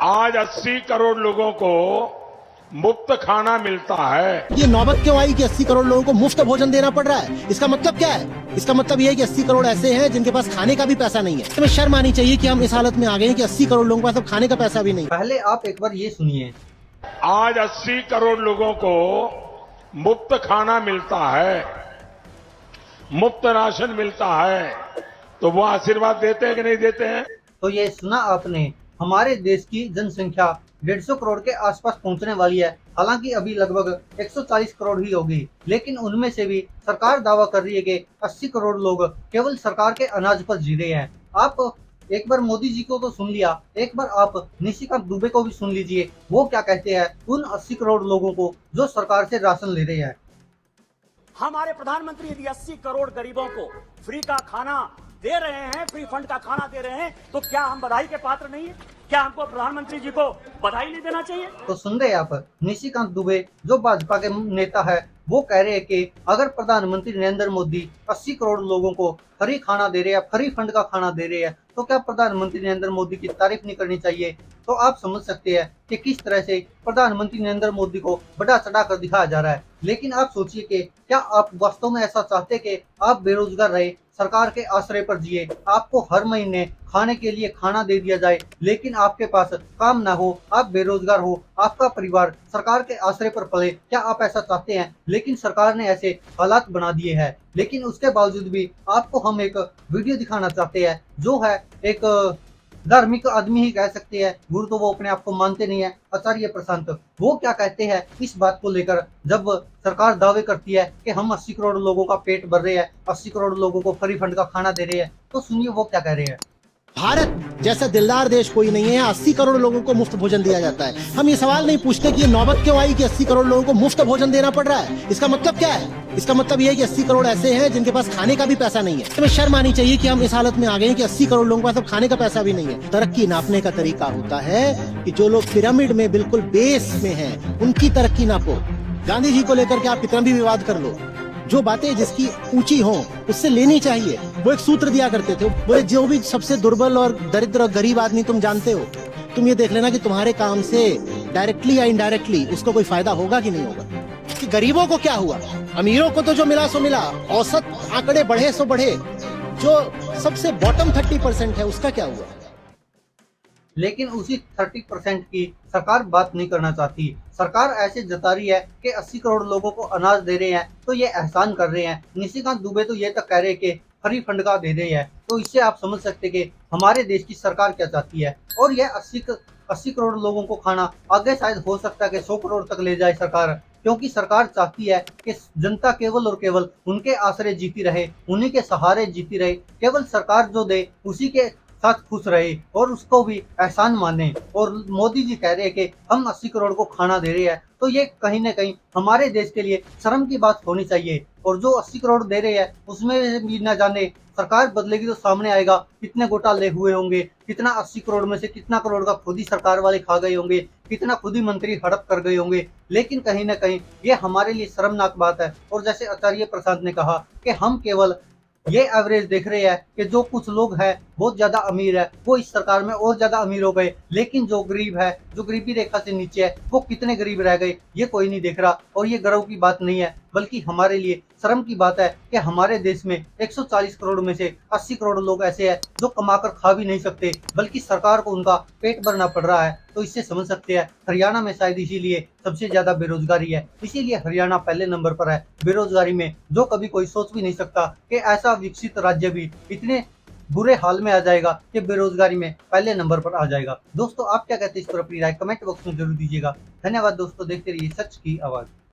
आज 80 करोड़ लोगों को मुफ्त खाना मिलता है। ये नौबत क्यों आई कि 80 करोड़ लोगों को मुफ्त भोजन देना पड़ रहा है? इसका मतलब क्या है? इसका मतलब ये है कि 80 करोड़ ऐसे हैं जिनके पास खाने का भी पैसा नहीं है। हमें शर्म आनी चाहिए कि हम इस हालत में आ गए हैं कि 80 करोड़ लोगों के पास अब खाने का पैसा भी नहीं है। पहले आप एक बार ये सुनिए। आज 80 करोड़ लोगों को मुफ्त खाना मिलता है, मुफ्त राशन मिलता है, तो वो आशीर्वाद देते हैं कि नहीं देते हैं? तो ये सुना आपने, हमारे देश की जनसंख्या 150 करोड़ के आसपास पहुंचने वाली है। हालांकि अभी लगभग 140 करोड़ ही होगी, लेकिन उनमें से भी सरकार दावा कर रही है कि 80 करोड़ लोग केवल सरकार के अनाज पर जी रहे हैं। आप एक बार मोदी जी को तो सुन लिया, एक बार आप निशिकांत दुबे को भी सुन लीजिए, वो क्या कहते हैं उन 80 करोड़ लोगों को जो सरकार से राशन ले रहे हैं। हमारे प्रधानमंत्री यदि 80 करोड़ गरीबों को फ्री का खाना दे रहे हैं, फ्री फंड का खाना दे रहे हैं, तो क्या हम बधाई के पात्र नहीं है? क्या हमको प्रधानमंत्री जी को बधाई नहीं देना चाहिए? तो सुन रहे आप, निशिकांत दुबे जो भाजपा के नेता है, वो कह रहे हैं कि अगर प्रधानमंत्री नरेंद्र मोदी 80 करोड़ लोगों को फ्री खाना दे रहे हैं, फ्री फंड का खाना दे रहे हैं, तो क्या प्रधानमंत्री नरेंद्र मोदी की तारीफ नहीं करनी चाहिए? तो आप समझ सकते हैं कि किस तरह से प्रधानमंत्री नरेंद्र मोदी को बढ़ा चढ़ा कर दिखाया जा रहा है। लेकिन आप सोचिए कि क्या आप वास्तव में ऐसा चाहते कि आप बेरोजगार रहे, सरकार के आश्रय पर जिए, आपको हर महीने खाने के लिए खाना दे दिया जाए, लेकिन आपके पास काम ना हो, आप बेरोजगार हो, आपका परिवार सरकार के आश्रय पर पले? क्या आप ऐसा चाहते हैं? लेकिन सरकार ने ऐसे हालात बना दिए हैं। लेकिन उसके बावजूद भी आपको हम एक वीडियो दिखाना चाहते हैं, जो है एक धार्मिक आदमी ही कह सकते हैं, गुरु तो वो अपने आप को मानते नहीं है, आचार्य प्रशांत। वो क्या कहते हैं इस बात को लेकर, जब सरकार दावे करती है कि हम 80 करोड़ लोगों का पेट भर रहे हैं, 80 करोड़ लोगों को फ्री फंड का खाना दे रहे हैं, तो सुनिए वो क्या कह रहे हैं। भारत जैसा दिलदार देश कोई नहीं है, 80 करोड़ लोगों को मुफ्त भोजन दिया जाता है। हम ये सवाल नहीं पूछते कि ये नौबत क्यों आई कि 80 करोड़ लोगों को मुफ्त भोजन देना पड़ रहा है। इसका मतलब क्या है? इसका मतलब ये है कि 80 करोड़ ऐसे हैं जिनके पास खाने का भी पैसा नहीं है। हमें शर्म आनी चाहिए कि हम इस हालत में आ गए हैं कि 80 करोड़ लोगों के पास अब खाने का पैसा भी नहीं है। तरक्की नापने का तरीका होता है कि जो लोग पिरामिड में बिल्कुल बेस में हैं, उनकी तरक्की नापो। गांधी जी को लेकर के आप कितना भी विवाद कर लो, जो बातें जिसकी ऊंची हो उससे लेनी चाहिए। वो एक सूत्र दिया करते थे, बोले जो भी सबसे दुर्बल और दरिद्र और गरीब आदमी तुम जानते हो, तुम ये देख लेना कि तुम्हारे काम से डायरेक्टली या इनडायरेक्टली उसको कोई फायदा होगा कि नहीं होगा। कि गरीबों को क्या हुआ, अमीरों को तो जो मिला सो मिला, औसत आंकड़े बढ़े सो बढ़े, जो सबसे बॉटम 30% है उसका क्या हुआ? लेकिन उसी 30% की सरकार बात नहीं करना चाहती। सरकार ऐसे जता रही है कि 80 करोड़ लोगों को अनाज दे रहे हैं, तो ये एहसान कर रहे हैं। निशिकांत दुबे तो ये तक कह रहे हैं कि फ्री फंड का दे रहे हैं। तो इससे आप समझ सकते कि हमारे देश की सरकार क्या चाहती है। और यह 80 करोड़ लोगों को खाना आगे शायद हो सकता है कि 100 करोड़ तक ले जाए सरकार, क्योंकि सरकार चाहती है कि जनता केवल और केवल उनके आश्रय जीती रहे, उन्हीं के सहारे जीती रहे, केवल सरकार जो दे उसी के साथ खुश रहे और उसको भी एहसान माने। और मोदी जी कह रहे हैं कि हम 80 करोड़ को खाना दे रहे हैं, तो ये कहीं ना कहीं हमारे देश के लिए शर्म की बात होनी चाहिए। और जो 80 करोड़ दे रहे हैं उसमें भी न जाने सरकार बदलेगी तो सामने आएगा कितने घोटाले हुए होंगे, कितना 80 करोड़ में से कितना करोड़ का खुद ही सरकार वाले खा गए होंगे, कितना खुद ही मंत्री हड़प कर गए होंगे। लेकिन कहीं ना कहीं ये हमारे लिए शर्मनाक बात है। और जैसे आचार्य प्रसाद ने कहा कि हम केवल ये एवरेज देख रहे हैं कि जो कुछ लोग हैं बहुत ज्यादा अमीर है, वो इस सरकार में और ज्यादा अमीर हो गए, लेकिन जो गरीब है, जो गरीबी रेखा से नीचे है, वो कितने गरीब रह गए ये कोई नहीं देख रहा। और ये गर्व की बात नहीं है, बल्कि हमारे लिए शर्म की बात है कि हमारे देश में 140 करोड़ में से 80 करोड़ लोग ऐसे हैं जो कमाकर खा भी नहीं सकते, बल्कि सरकार को उनका पेट भरना पड़ रहा है। तो इससे समझ सकते हैं हरियाणा में शायद इसीलिए सबसे ज्यादा बेरोजगारी है, इसीलिए हरियाणा पहले नंबर पर है बेरोजगारी में, जो कभी कोई सोच भी नहीं सकता कि ऐसा विकसित राज्य भी इतने बुरे हाल में आ जाएगा कि बेरोजगारी में पहले नंबर पर आ जाएगा। दोस्तों आप क्या कहते हैं इस पर अपनी राय कमेंट बॉक्स में जरूर दीजिएगा। धन्यवाद दोस्तों, देखते रहिए सच की आवाज।